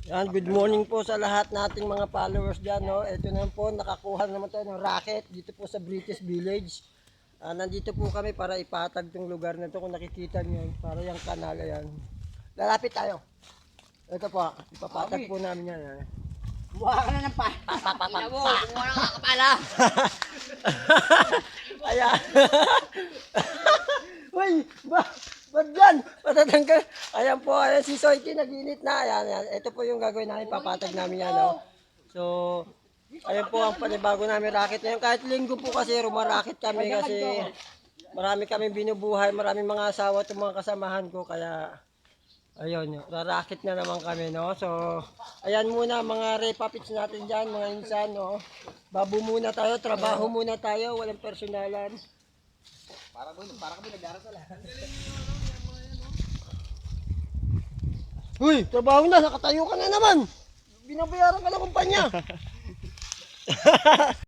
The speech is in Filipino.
Yan, good morning po sa lahat nating mga followers dyan, no? Ito naman po, nakakuha naman tayo ng racket dito po sa British Village. Nandito po kami para ipatag tong lugar na to. Kung nakikita nyo, para yung kanal, ayan. Lalapit tayo. Ito po, ipapatag po namin yan. Buha ka na ng pa. Inabo, kumuha na ka kapala. Ayan. Uy, ba't yan? Patatanggal. Ayan po, ayan si Soiki, nag-init na. Ayan, ayan. Ito po yung gagawin namin, papatag namin yan, no? So, ayan po ang panibago namin racket ngayon. Kahit linggo po kasi rumaraket kami kasi marami kami binubuhay, maraming mga asawa at mga kasamahan ko. Kaya, ayun, rarakit na naman kami, no? So, ayan muna mga repapits natin dyan, mga insan, no? Babu muna tayo, trabaho muna tayo, walang personalan. Para kami nag-arasal. Uy, trabaho na, nakatayo ka na naman. Binabayaran ka ng kumpanya.